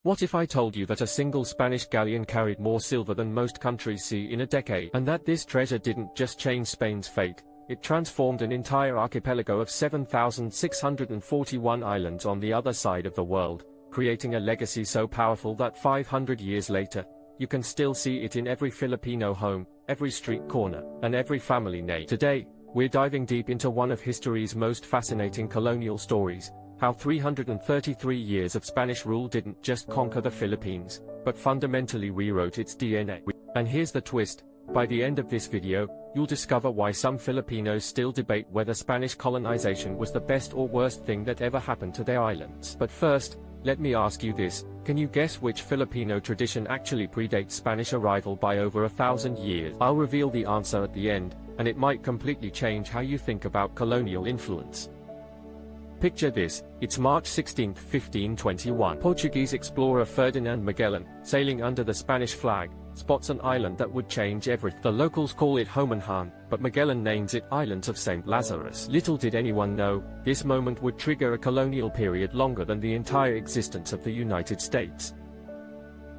What if I told you that a single Spanish galleon carried more silver than most countries see in a decade, and that this treasure didn't just change Spain's fate, it transformed an entire archipelago of 7,641 islands on the other side of the world, creating a legacy so powerful that 500 years later, you can still see it in every Filipino home, every street corner, and every family name. Today, we're diving deep into one of history's most fascinating colonial stories, how 333 years of Spanish rule didn't just conquer the Philippines, but fundamentally rewrote its DNA. And here's the twist: by the end of this video, you'll discover why some Filipinos still debate whether Spanish colonization was the best or worst thing that ever happened to their islands. But first, let me ask you this: can you guess which Filipino tradition actually predates Spanish arrival by over 1,000 years? I'll reveal the answer at the end, and it might completely change how you think about colonial influence. Picture this: it's March 16, 1521. Portuguese explorer Ferdinand Magellan, sailing under the Spanish flag, spots an island that would change everything. The locals call it Homenhan, but Magellan names it Islands of St. Lazarus. Little did anyone know, this moment would trigger a colonial period longer than the entire existence of the United States.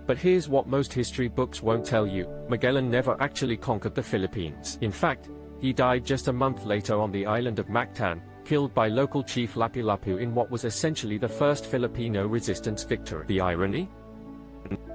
But here's what most history books won't tell you: Magellan never actually conquered the Philippines. In fact, he died just a month later on the island of Mactan, killed by local chief Lapu-Lapu in what was essentially the first Filipino resistance victory. The irony?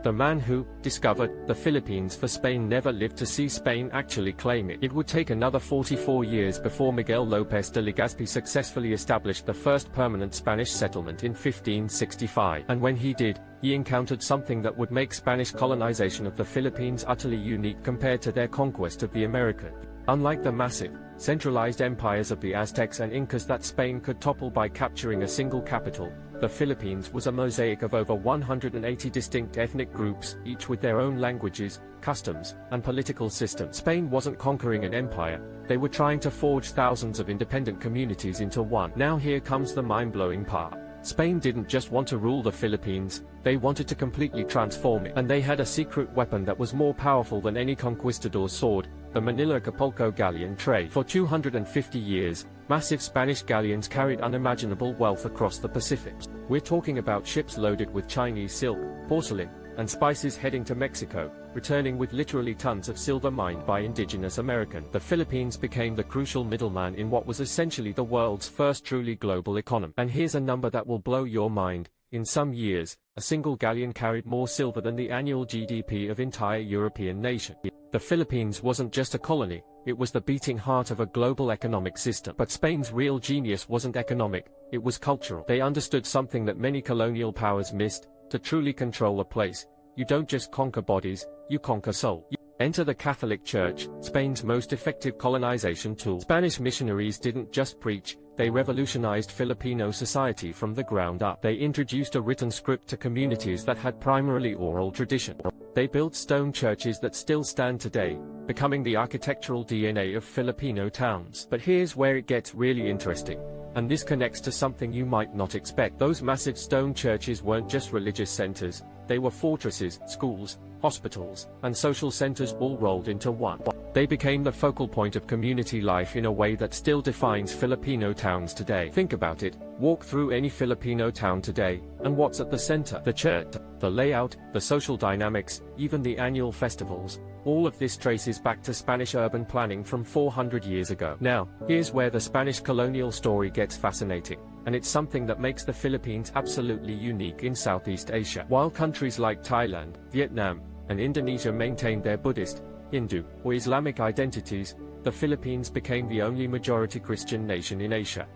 The man who discovered the Philippines for Spain never lived to see Spain actually claim it. It would take another 44 years before Miguel López de Legazpi successfully established the first permanent Spanish settlement in 1565. And when he did, he encountered something that would make Spanish colonization of the Philippines utterly unique compared to their conquest of the Americas. Unlike the massive, centralized empires of the Aztecs and Incas that Spain could topple by capturing a single capital, the Philippines was a mosaic of over 180 distinct ethnic groups, each with their own languages, customs, and political systems. Spain wasn't conquering an empire, they were trying to forge thousands of independent communities into one. Now here comes the mind-blowing part. Spain didn't just want to rule the Philippines, they wanted to completely transform it. And they had a secret weapon that was more powerful than any conquistador's sword: the Manila Galleon Trade. For 250 years, massive Spanish galleons carried unimaginable wealth across the Pacific. We're talking about ships loaded with Chinese silk, porcelain, and spices heading to Mexico, returning with literally tons of silver mined by indigenous Americans. The Philippines became the crucial middleman in what was essentially the world's first truly global economy. And here's a number that will blow your mind: in some years, a single galleon carried more silver than the annual GDP of entire European nation. The Philippines wasn't just a colony, it was the beating heart of a global economic system. But Spain's real genius wasn't economic, it was cultural. They understood something that many colonial powers missed: to truly control a place, you don't just conquer bodies, you conquer soul. Enter the Catholic Church, Spain's most effective colonization tool. Spanish missionaries didn't just preach, they revolutionized Filipino society from the ground up. They introduced a written script to communities that had primarily oral tradition. They built stone churches that still stand today, becoming the architectural DNA of Filipino towns. But here's where it gets really interesting, and this connects to something you might not expect. Those massive stone churches weren't just religious centers, they were fortresses, schools, hospitals, and social centers all rolled into one. They became the focal point of community life in a way that still defines Filipino towns today. Think about it: walk through any Filipino town today, and what's at the center? The church. The layout, the social dynamics, even the annual festivals, all of this traces back to Spanish urban planning from 400 years ago. Now, here's where the Spanish colonial story gets fascinating, and it's something that makes the Philippines absolutely unique in Southeast Asia. While countries like Thailand, Vietnam, and Indonesia maintained their Buddhist, Hindu, or Islamic identities, the Philippines became the only majority Christian nation in Asia.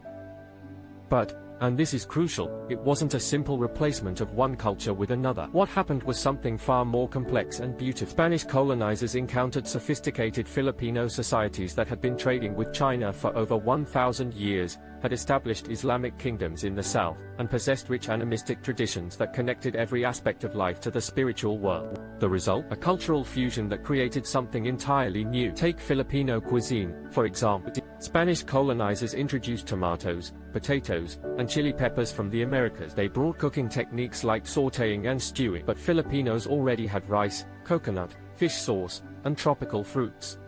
But, and this is crucial, it wasn't a simple replacement of one culture with another. What happened was something far more complex and beautiful. Spanish colonizers encountered sophisticated Filipino societies that had been trading with China for over 1,000 years, had established Islamic kingdoms in the south, and possessed rich animistic traditions that connected every aspect of life to the spiritual world. The result? A cultural fusion that created something entirely new. Take Filipino cuisine, for example. Spanish colonizers introduced tomatoes, potatoes, and chili peppers from the Americas. They brought cooking techniques like sautéing and stewing, but Filipinos already had rice, coconut, fish sauce, and tropical fruits.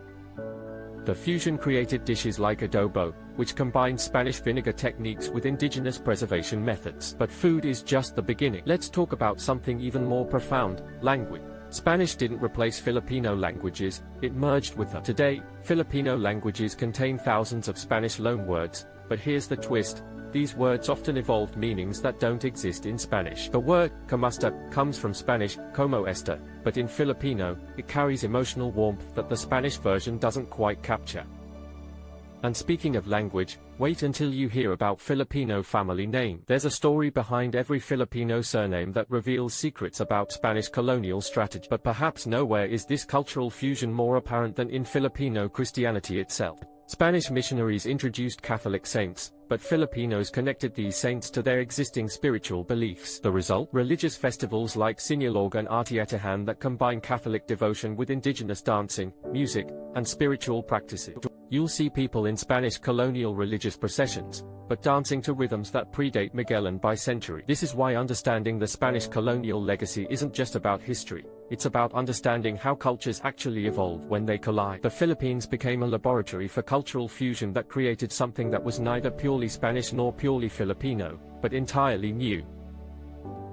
The fusion created dishes like adobo, which combined Spanish vinegar techniques with indigenous preservation methods. But food is just the beginning. Let's talk about something even more profound: language. Spanish didn't replace Filipino languages, it merged with them. Today, Filipino languages contain thousands of Spanish loanwords, but here's the twist: these words often evolved meanings that don't exist in Spanish. The word "kamusta" comes from Spanish "como esta," but in Filipino, it carries emotional warmth that the Spanish version doesn't quite capture. And speaking of language, wait until you hear about Filipino family name. There's a story behind every Filipino surname that reveals secrets about Spanish colonial strategy. But perhaps nowhere is this cultural fusion more apparent than in Filipino Christianity itself. Spanish missionaries introduced Catholic saints, but Filipinos connected these saints to their existing spiritual beliefs. The result? Religious festivals like Sinulog and Atiatahan that combine Catholic devotion with indigenous dancing, music, and spiritual practices. You'll see people in Spanish colonial religious processions, but dancing to rhythms that predate Magellan by century. This is why understanding the Spanish colonial legacy isn't just about history, it's about understanding how cultures actually evolve when they collide. The Philippines became a laboratory for cultural fusion that created something that was neither purely Spanish nor purely Filipino, but entirely new.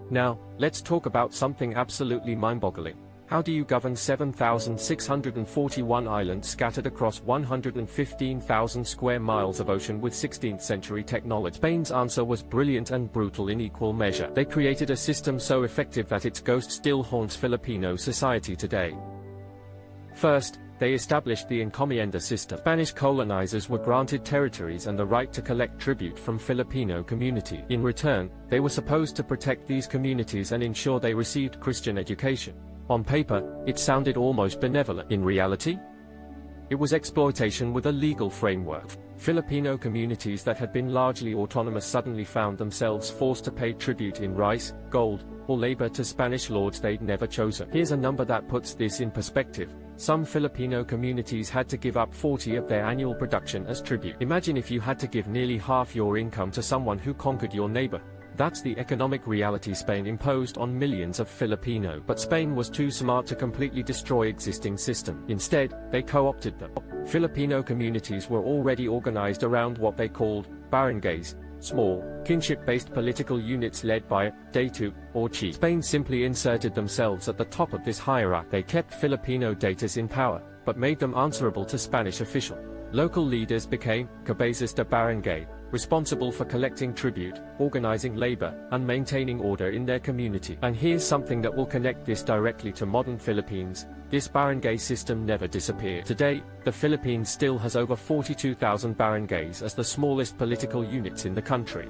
Now, let's talk about something absolutely mind-boggling. How do you govern 7,641 islands scattered across 115,000 square miles of ocean with 16th-century technology? Spain's answer was brilliant and brutal in equal measure. They created a system so effective that its ghost still haunts Filipino society today. First, they established the encomienda system. Spanish colonizers were granted territories and the right to collect tribute from Filipino community. In return, they were supposed to protect these communities and ensure they received Christian education. On paper, it sounded almost benevolent. In reality, it was exploitation with a legal framework. Filipino communities that had been largely autonomous suddenly found themselves forced to pay tribute in rice, gold, or labor to Spanish lords they'd never chosen. Here's a number that puts this in perspective. Some Filipino communities had to give up 40% of their annual production as tribute. Imagine if you had to give nearly half your income to someone who conquered your neighbor. That's the economic reality Spain imposed on millions of Filipino. But Spain was too smart to completely destroy existing system. Instead, they co-opted them. Filipino communities were already organized around what they called barangays, small, kinship-based political units led by a datu, or chief. Spain simply inserted themselves at the top of this hierarchy. They kept Filipino datus in power, but made them answerable to Spanish officials. Local leaders became cabezas de barangay, responsible for collecting tribute, organizing labor, and maintaining order in their community. And here's something that will connect this directly to modern Philippines: this barangay system never disappeared. Today, the Philippines still has over 42,000 barangays as the smallest political units in the country.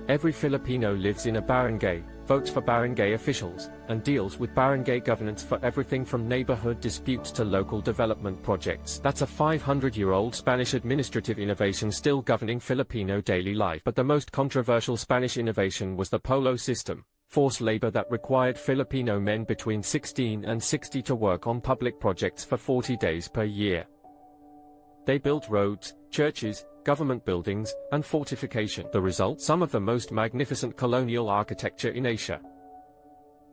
Every Filipino lives in a barangay, votes for barangay officials, and deals with barangay governance for everything from neighborhood disputes to local development projects. That's a 500-year-old Spanish administrative innovation still governing Filipino daily life. But the most controversial Spanish innovation was the polo system, forced labor that required Filipino men between 16 and 60 to work on public projects for 40 days per year. They built roads, churches, government buildings, and fortification. The result? Some of the most magnificent colonial architecture in Asia.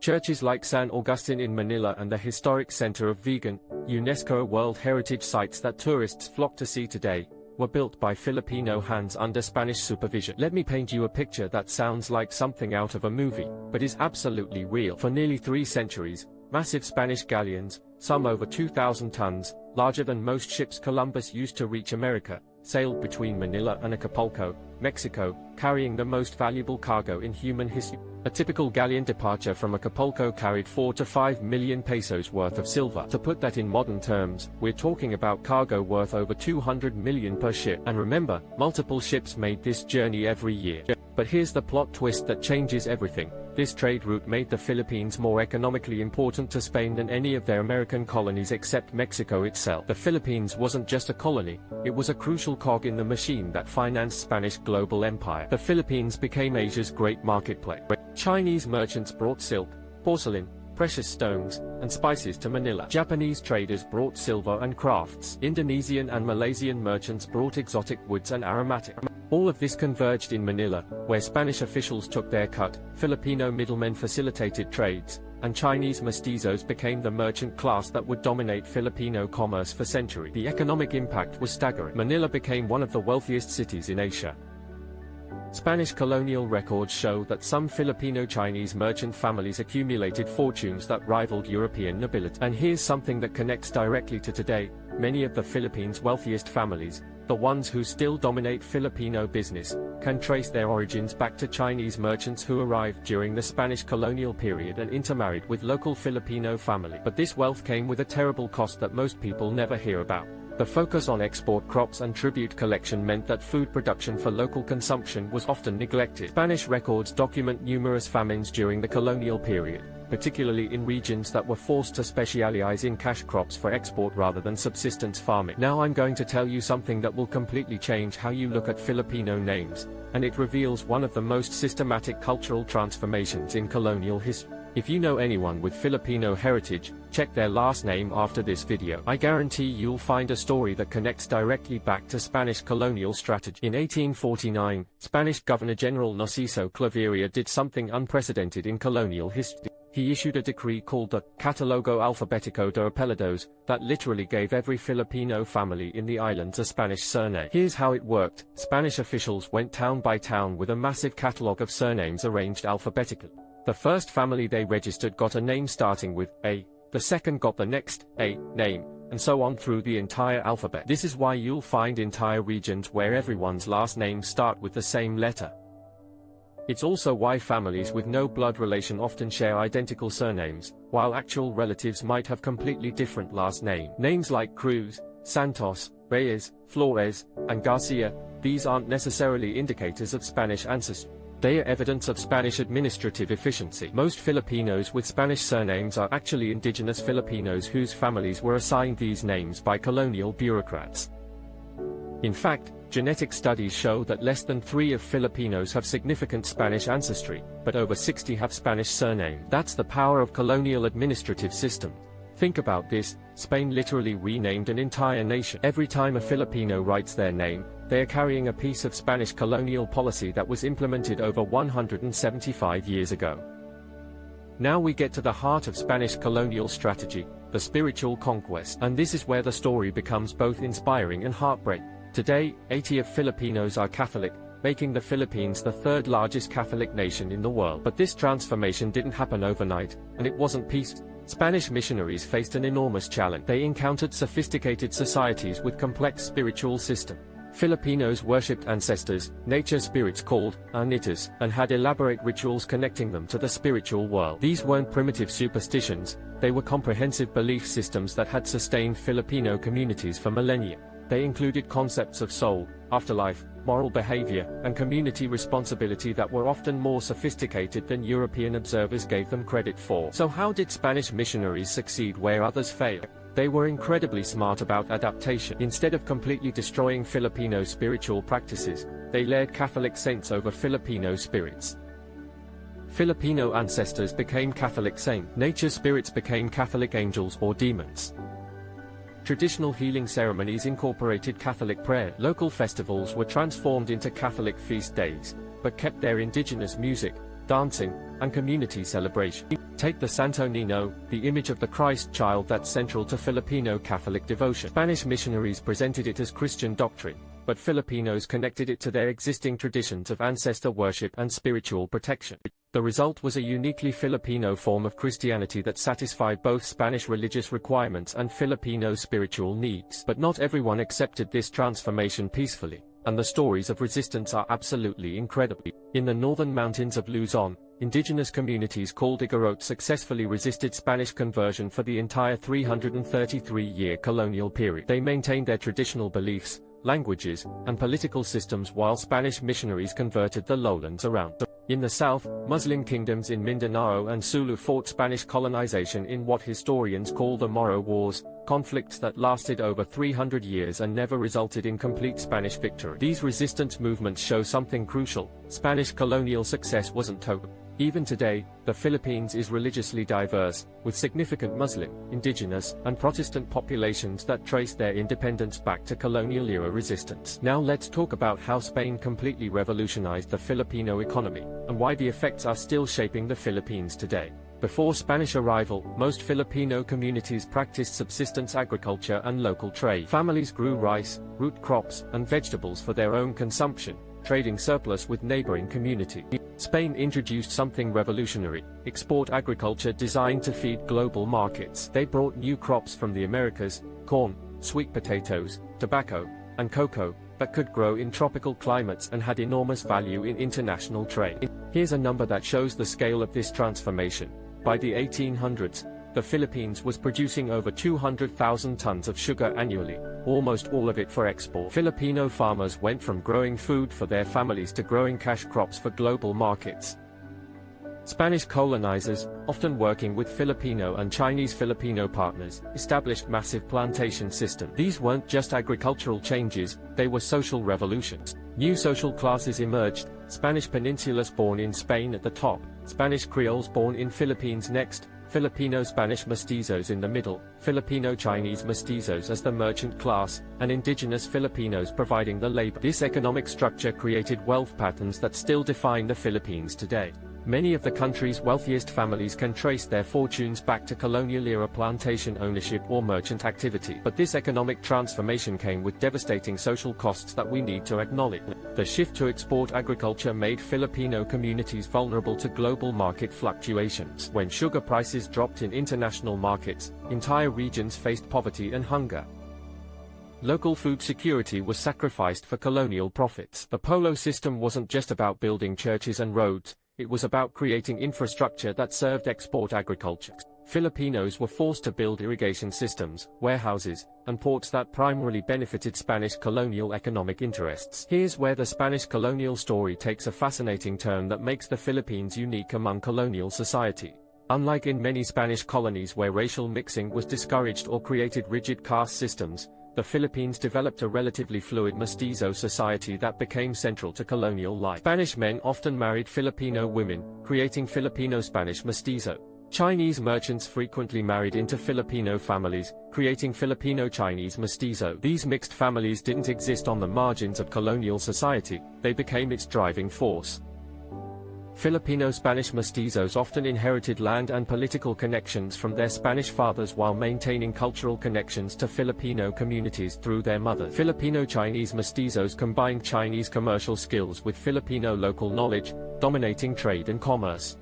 Churches like San Agustin in Manila and the historic center of Vigan, UNESCO World Heritage Sites that tourists flock to see today, were built by Filipino hands under Spanish supervision. Let me paint you a picture that sounds like something out of a movie, but is absolutely real. For nearly 3 centuries, massive Spanish galleons, some over 2,000 tons, larger than most ships Columbus used to reach America, sailed between Manila and Acapulco, Mexico, carrying the most valuable cargo in human history. A typical galleon departure from Acapulco carried 4 to 5 million pesos worth of silver. To put that in modern terms, we're talking about cargo worth over 200 million per ship. And remember, multiple ships made this journey every year. But here's the plot twist that changes everything. This trade route made the Philippines more economically important to Spain than any of their American colonies except Mexico itself. The Philippines wasn't just a colony, it was a crucial cog in the machine that financed Spanish global empire. The Philippines became Asia's great marketplace. Chinese merchants brought silk, porcelain, precious stones, and spices to Manila. Japanese traders brought silver and crafts. Indonesian and Malaysian merchants brought exotic woods and aromatic. All of this converged in Manila, where Spanish officials took their cut, Filipino middlemen facilitated trades, and Chinese mestizos became the merchant class that would dominate Filipino commerce for centuries. The economic impact was staggering. Manila became one of the wealthiest cities in Asia. Spanish colonial records show that some Filipino-Chinese merchant families accumulated fortunes that rivaled European nobility. And here's something that connects directly to today: many of the Philippines' wealthiest families, the ones who still dominate Filipino business, can trace their origins back to Chinese merchants who arrived during the Spanish colonial period and intermarried with local Filipino families. But this wealth came with a terrible cost that most people never hear about. The focus on export crops and tribute collection meant that food production for local consumption was often neglected. Spanish records document numerous famines during the colonial period, particularly in regions that were forced to specialize in cash crops for export rather than subsistence farming. Now I'm going to tell you something that will completely change how you look at Filipino names, and it reveals one of the most systematic cultural transformations in colonial history. If you know anyone with Filipino heritage, check their last name after this video. I guarantee you'll find a story that connects directly back to Spanish colonial strategy. In 1849, Spanish Governor-General Narciso Clavería did something unprecedented in colonial history. He issued a decree called the Catalogo Alfabético de Apellidos, that literally gave every Filipino family in the islands a Spanish surname. Here's how it worked. Spanish officials went town by town with a massive catalogue of surnames arranged alphabetically. The first family they registered got a name starting with A, the second got the next A name, and so on through the entire alphabet. This is why you'll find entire regions where everyone's last names start with the same letter. It's also why families with no blood relation often share identical surnames, while actual relatives might have completely different last names. Names like Cruz, Santos, Reyes, Flores, and Garcia, these aren't necessarily indicators of Spanish ancestry. They are evidence of Spanish administrative efficiency. Most Filipinos with Spanish surnames are actually indigenous Filipinos whose families were assigned these names by colonial bureaucrats. In fact, genetic studies show that less than 3 of Filipinos have significant Spanish ancestry, but over 60 have Spanish surname. That's the power of colonial administrative system. Think about this: Spain literally renamed an entire nation. Every time a Filipino writes their name, they are carrying a piece of Spanish colonial policy that was implemented over 175 years ago. Now we get to the heart of Spanish colonial strategy, the spiritual conquest. And this is where the story becomes both inspiring and heartbreaking. Today, 80% of Filipinos are Catholic, making the Philippines the 3rd largest Catholic nation in the world. But this transformation didn't happen overnight, and it wasn't peaceful. Spanish missionaries faced an enormous challenge. They encountered sophisticated societies with complex spiritual systems. Filipinos worshipped ancestors, nature spirits called anitas, and had elaborate rituals connecting them to the spiritual world. These weren't primitive superstitions, they were comprehensive belief systems that had sustained Filipino communities for millennia. They included concepts of soul, afterlife, moral behavior, and community responsibility that were often more sophisticated than European observers gave them credit for. So how did Spanish missionaries succeed where others failed? They were incredibly smart about adaptation. Instead of completely destroying Filipino spiritual practices, they layered Catholic saints over Filipino spirits. Filipino ancestors became Catholic saints. Nature spirits became Catholic angels or demons. Traditional healing ceremonies incorporated Catholic prayer. Local festivals were transformed into Catholic feast days, but kept their indigenous music, dancing, and community celebration. Take the Santo Niño, the image of the Christ child that's central to Filipino Catholic devotion. Spanish missionaries presented it as Christian doctrine, but Filipinos connected it to their existing traditions of ancestor worship and spiritual protection. The result was a uniquely Filipino form of Christianity that satisfied both Spanish religious requirements and Filipino spiritual needs. But not everyone accepted this transformation peacefully, and the stories of resistance are absolutely incredible. In the northern mountains of Luzon, indigenous communities called rewrote successfully resisted Spanish conversion for the entire 333-year colonial period. They maintained their traditional beliefs, languages, and political systems while Spanish missionaries converted the lowlands around them. In the south, Muslim kingdoms in Mindanao and Sulu fought Spanish colonization in what historians call the Moro Wars, conflicts that lasted over 300 years and never resulted in complete Spanish victory. These resistance movements show something crucial: Spanish colonial success wasn't total. Even today, the Philippines is religiously diverse, with significant Muslim, indigenous, and Protestant populations that trace their independence back to colonial-era resistance. Now let's talk about how Spain completely revolutionized the Filipino economy, and why the effects are still shaping the Philippines today. Before Spanish arrival, most Filipino communities practiced subsistence agriculture and local trade. Families grew rice, root crops, and vegetables for their own consumption, trading surplus with neighboring community. Spain introduced something revolutionary: export agriculture designed to feed global markets. They brought new crops from the Americas, corn, sweet potatoes, tobacco, and cocoa, that could grow in tropical climates and had enormous value in international trade. Here's a number that shows the scale of this transformation. By the 1800s, the Philippines was producing over 200,000 tons of sugar annually, almost all of it for export. Filipino farmers went from growing food for their families to growing cash crops for global markets. Spanish colonizers, often working with Filipino and Chinese Filipino partners, established massive plantation systems. These weren't just agricultural changes, they were social revolutions. New social classes emerged: Spanish Peninsulars born in Spain at the top, Spanish Creoles born in Philippines next, Filipino-Spanish mestizos in the middle, Filipino-Chinese mestizos as the merchant class, and indigenous Filipinos providing the labor. This economic structure created wealth patterns that still define the Philippines today. Many of the country's wealthiest families can trace their fortunes back to colonial-era plantation ownership or merchant activity. But this economic transformation came with devastating social costs that we need to acknowledge. The shift to export agriculture made Filipino communities vulnerable to global market fluctuations. When sugar prices dropped in international markets, entire regions faced poverty and hunger. Local food security was sacrificed for colonial profits. The Polo system wasn't just about building churches and roads. It was about creating infrastructure that served export agriculture. Filipinos were forced to build irrigation systems, warehouses, and ports that primarily benefited Spanish colonial economic interests. Here's where the Spanish colonial story takes a fascinating turn that makes the Philippines unique among colonial society. Unlike in many Spanish colonies where racial mixing was discouraged or created rigid caste systems, the Philippines developed a relatively fluid mestizo society that became central to colonial life. Spanish men often married Filipino women, creating Filipino-Spanish mestizo. Chinese merchants frequently married into Filipino families, creating Filipino-Chinese mestizo. These mixed families didn't exist on the margins of colonial society, they became its driving force. Filipino-Spanish mestizos often inherited land and political connections from their Spanish fathers while maintaining cultural connections to Filipino communities through their mothers. Filipino-Chinese mestizos combined Chinese commercial skills with Filipino local knowledge, dominating trade and commerce.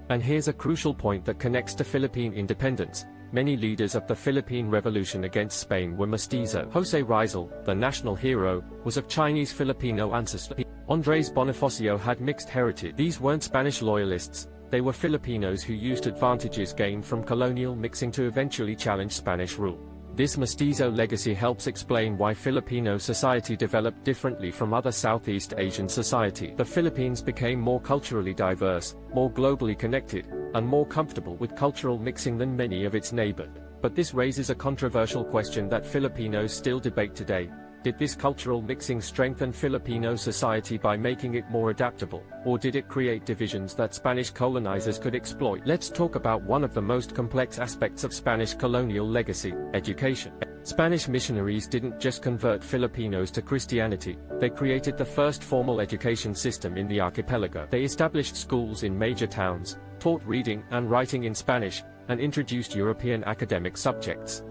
And here's a crucial point that connects to Philippine independence. Many leaders of the Philippine Revolution against Spain were mestizo. José Rizal, the national hero, was of Chinese-Filipino ancestry. Andrés Bonifacio had mixed heritage. These weren't Spanish loyalists, they were Filipinos who used advantages gained from colonial mixing to eventually challenge Spanish rule. This mestizo legacy helps explain why Filipino society developed differently from other Southeast Asian society. The Philippines became more culturally diverse, more globally connected, and more comfortable with cultural mixing than many of its neighbors. But this raises a controversial question that Filipinos still debate today. Did this cultural mixing strengthen Filipino society by making it more adaptable, or did it create divisions that Spanish colonizers could exploit? Let's talk about one of the most complex aspects of Spanish colonial legacy: education. Spanish missionaries didn't just convert Filipinos to Christianity, they created the first formal education system in the archipelago. They established schools in major towns, taught reading and writing in Spanish, and introduced European academic subjects.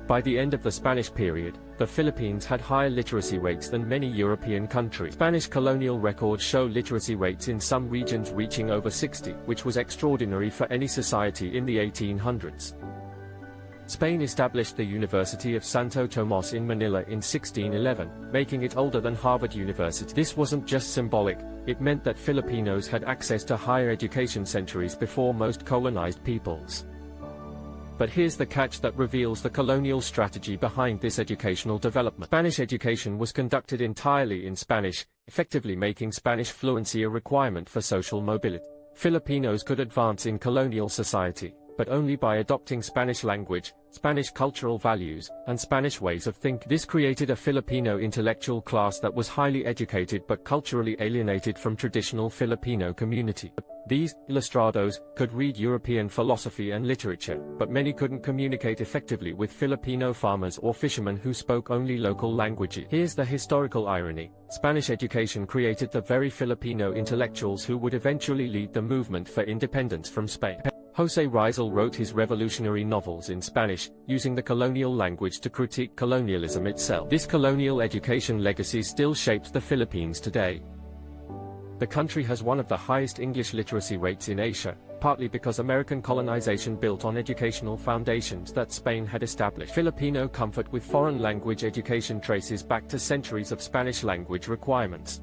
By the end of the Spanish period, the Philippines had higher literacy rates than many European countries. Spanish colonial records show literacy rates in some regions reaching over 60, which was extraordinary for any society in the 1800s. Spain established the University of Santo Tomas in Manila in 1611, making it older than Harvard University. This wasn't just symbolic, it meant that Filipinos had access to higher education centuries before most colonized peoples. But here's the catch that reveals the colonial strategy behind this educational development. Spanish education was conducted entirely in Spanish, effectively making Spanish fluency a requirement for social mobility. Filipinos could advance in colonial society, but only by adopting Spanish language, Spanish cultural values, and Spanish ways of thinking. This created a Filipino intellectual class that was highly educated but culturally alienated from traditional Filipino community. These ilustrados could read European philosophy and literature, but many couldn't communicate effectively with Filipino farmers or fishermen who spoke only local languages. Here's the historical irony. Spanish education created the very Filipino intellectuals who would eventually lead the movement for independence from Spain. José Rizal wrote his revolutionary novels in Spanish, using the colonial language to critique colonialism itself. This colonial education legacy still shapes the Philippines today. The country has one of the highest English literacy rates in Asia, partly because American colonization built on educational foundations that Spain had established. Filipino comfort with foreign language education traces back to centuries of Spanish language requirements.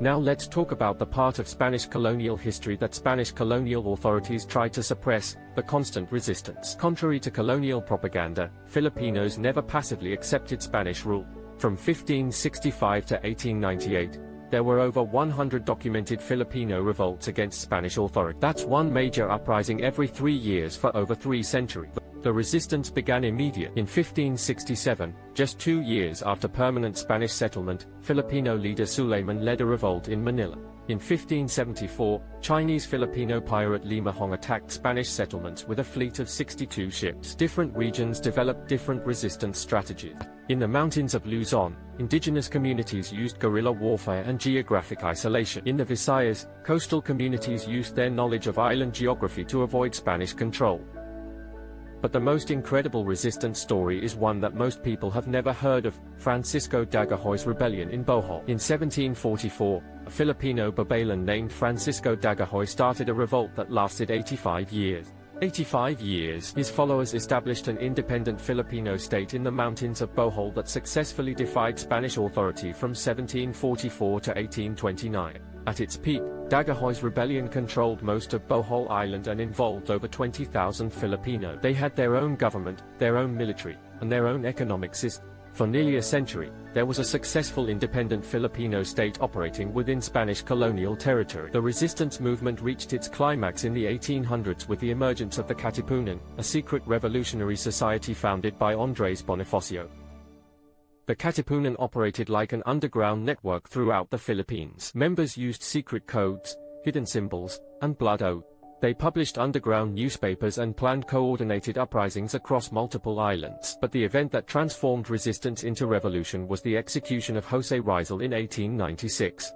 Now let's talk about the part of Spanish colonial history that Spanish colonial authorities tried to suppress: the constant resistance. Contrary to colonial propaganda, Filipinos never passively accepted Spanish rule. From 1565 to 1898, there were over 100 documented Filipino revolts against Spanish authority. That's one major uprising every 3 years for over 3 centuries. The resistance began immediately. In 1567, just 2 years after permanent Spanish settlement, Filipino leader Suleiman led a revolt in Manila. In 1574, Chinese Filipino pirate Limahong attacked Spanish settlements with a fleet of 62 ships. Different regions developed different resistance strategies. In the mountains of Luzon, indigenous communities used guerrilla warfare and geographic isolation. In the Visayas, coastal communities used their knowledge of island geography to avoid Spanish control. But the most incredible resistance story is one that most people have never heard of: Francisco Dagohoy's rebellion in Bohol. In 1744, a Filipino babaylan named Francisco Dagohoy started a revolt that lasted 85 years. 85 years. His followers established an independent Filipino state in the mountains of Bohol that successfully defied Spanish authority from 1744 to 1829. At its peak, Dagohoy's rebellion controlled most of Bohol Island and involved over 20,000 Filipino. They had their own government, their own military, and their own economic system. For nearly a century, there was a successful independent Filipino state operating within Spanish colonial territory. The resistance movement reached its climax in the 1800s with the emergence of the Katipunan, a secret revolutionary society founded by Andres Bonifacio. The Katipunan operated like an underground network throughout the Philippines. Members used secret codes, hidden symbols, and blood oaths. They published underground newspapers and planned coordinated uprisings across multiple islands. But the event that transformed resistance into revolution was the execution of José Rizal in 1896.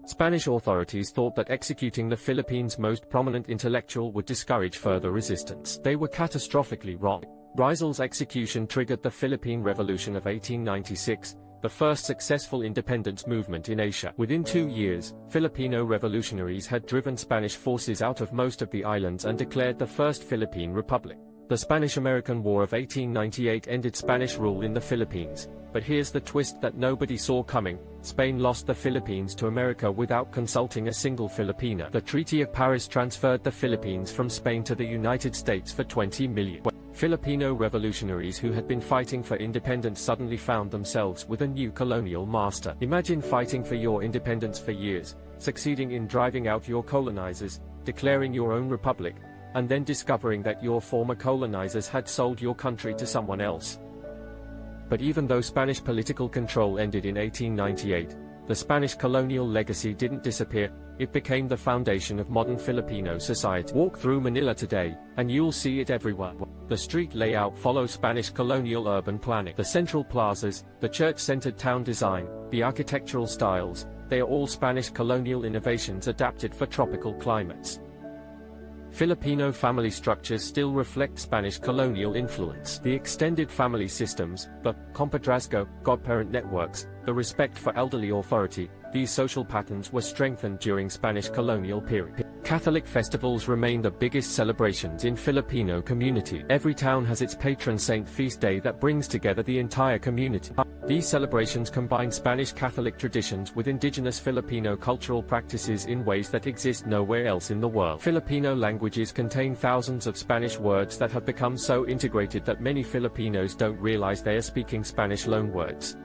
Spanish authorities thought that executing the Philippines' most prominent intellectual would discourage further resistance. They were catastrophically wrong. Rizal's execution triggered the Philippine Revolution of 1896, the first successful independence movement in Asia. Within 2 years, Filipino revolutionaries had driven Spanish forces out of most of the islands and declared the First Philippine Republic. The Spanish-American War of 1898 ended Spanish rule in the Philippines. But here's the twist that nobody saw coming: Spain lost the Philippines to America without consulting a single Filipino. The Treaty of Paris transferred the Philippines from Spain to the United States for $20 million. Filipino revolutionaries who had been fighting for independence suddenly found themselves with a new colonial master. Imagine fighting for your independence for years, succeeding in driving out your colonizers, declaring your own republic, and then discovering that your former colonizers had sold your country to someone else. But even though Spanish political control ended in 1898, the Spanish colonial legacy didn't disappear. It became the foundation of modern Filipino society. Walk through Manila today, and you'll see it everywhere. The street layout follows Spanish colonial urban planning. The central plazas, the church-centered town design, the architectural styles, they are all Spanish colonial innovations adapted for tropical climates. Filipino family structures still reflect Spanish colonial influence. The extended family systems, the compadrazgo, godparent networks, the respect for elderly authority, these social patterns were strengthened during Spanish colonial period. Catholic festivals remain the biggest celebrations in Filipino community. Every town has its patron saint feast day that brings together the entire community. These celebrations combine Spanish Catholic traditions with indigenous Filipino cultural practices in ways that exist nowhere else in the world. Filipino languages contain thousands of Spanish words that have become so integrated that many Filipinos don't realize they are speaking Spanish loanwords.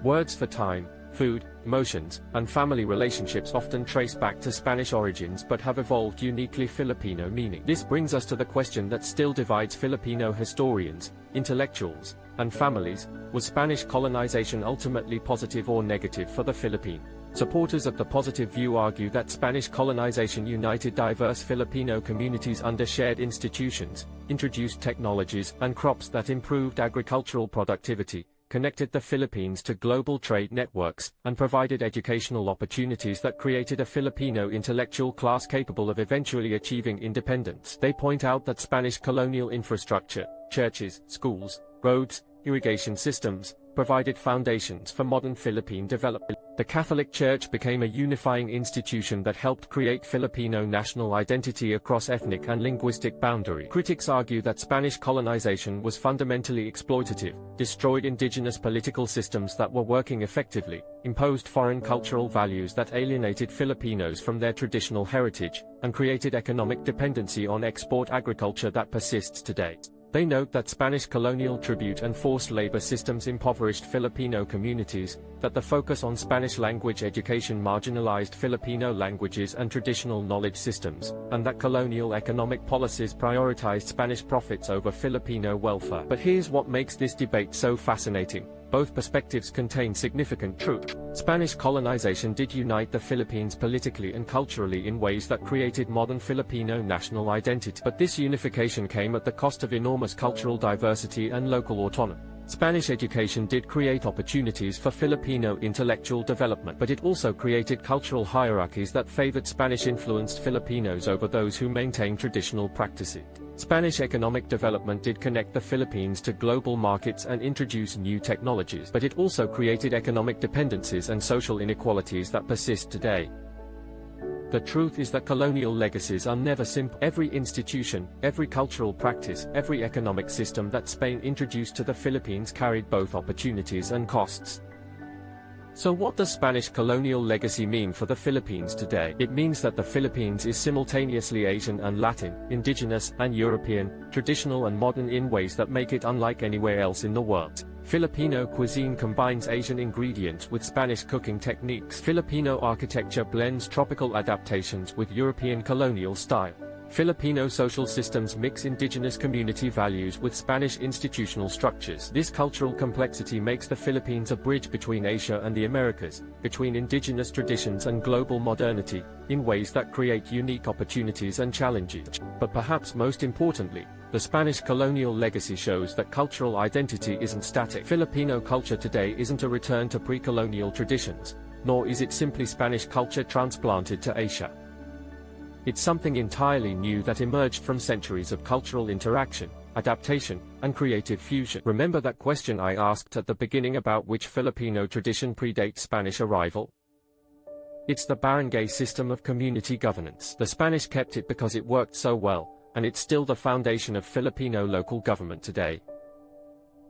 Words for time, food, emotions, and family relationships often trace back to Spanish origins but have evolved uniquely Filipino meaning. This brings us to the question that still divides Filipino historians, intellectuals, and families: was Spanish colonization ultimately positive or negative for the Philippines? Supporters of the positive view argue that Spanish colonization united diverse Filipino communities under shared institutions, introduced technologies and crops that improved agricultural productivity, connected the Philippines to global trade networks, and provided educational opportunities that created a Filipino intellectual class capable of eventually achieving independence. They point out that Spanish colonial infrastructure, churches, schools, roads, irrigation systems, provided foundations for modern Philippine development. The Catholic Church became a unifying institution that helped create Filipino national identity across ethnic and linguistic boundaries. Critics argue that Spanish colonization was fundamentally exploitative, destroyed indigenous political systems that were working effectively, imposed foreign cultural values that alienated Filipinos from their traditional heritage, and created economic dependency on export agriculture that persists today. They note that Spanish colonial tribute and forced labor systems impoverished Filipino communities, that the focus on Spanish language education marginalized Filipino languages and traditional knowledge systems, and that colonial economic policies prioritized Spanish profits over Filipino welfare. But here's what makes this debate so fascinating. Both perspectives contain significant truth. Spanish colonization did unite the Philippines politically and culturally in ways that created modern Filipino national identity. But this unification came at the cost of enormous cultural diversity and local autonomy. Spanish education did create opportunities for Filipino intellectual development, but it also created cultural hierarchies that favored Spanish-influenced Filipinos over those who maintained traditional practices. Spanish economic development did connect the Philippines to global markets and introduce new technologies, but it also created economic dependencies and social inequalities that persist today. The truth is that colonial legacies are never simple. Every institution, every cultural practice, every economic system that Spain introduced to the Philippines carried both opportunities and costs. So what does Spanish colonial legacy mean for the Philippines today? It means that the Philippines is simultaneously Asian and Latin, indigenous and European, traditional and modern in ways that make it unlike anywhere else in the world. Filipino cuisine combines Asian ingredients with Spanish cooking techniques. Filipino architecture blends tropical adaptations with European colonial style. Filipino social systems mix indigenous community values with Spanish institutional structures. This cultural complexity makes the Philippines a bridge between Asia and the Americas, between indigenous traditions and global modernity, in ways that create unique opportunities and challenges. But perhaps most importantly, the Spanish colonial legacy shows that cultural identity isn't static. Filipino culture today isn't a return to pre-colonial traditions, nor is it simply Spanish culture transplanted to Asia. It's something entirely new that emerged from centuries of cultural interaction, adaptation, and creative fusion. Remember that question I asked at the beginning about which Filipino tradition predates Spanish arrival? It's the barangay system of community governance. The Spanish kept it because it worked so well, and it's still the foundation of Filipino local government today.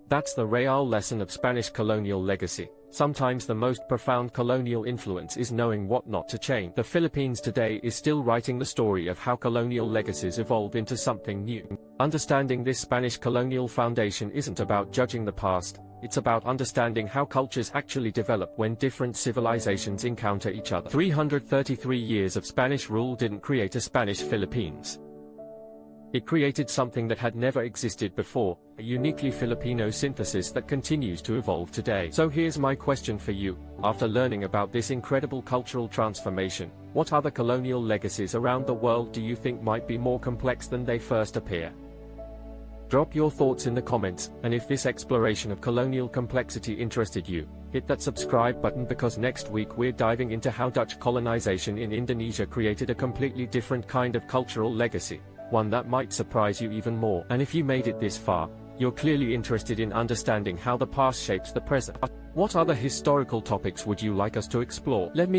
That's the real lesson of Spanish colonial legacy. Sometimes the most profound colonial influence is knowing what not to change. The Philippines today is still writing the story of how colonial legacies evolve into something new. Understanding this Spanish colonial foundation isn't about judging the past, it's about understanding how cultures actually develop when different civilizations encounter each other. 333 years of Spanish rule didn't create a Spanish Philippines. It created something that had never existed before, a uniquely Filipino synthesis that continues to evolve today. So here's my question for you. After learning about this incredible cultural transformation, what other colonial legacies around the world do you think might be more complex than they first appear? Drop your thoughts in the comments, and if this exploration of colonial complexity interested you, hit that subscribe button because next week we're diving into how Dutch colonization in Indonesia created a completely different kind of cultural legacy. One that might surprise you even more. And if you made it this far, you're clearly interested in understanding how the past shapes the present. What other historical topics would you like us to explore? Let me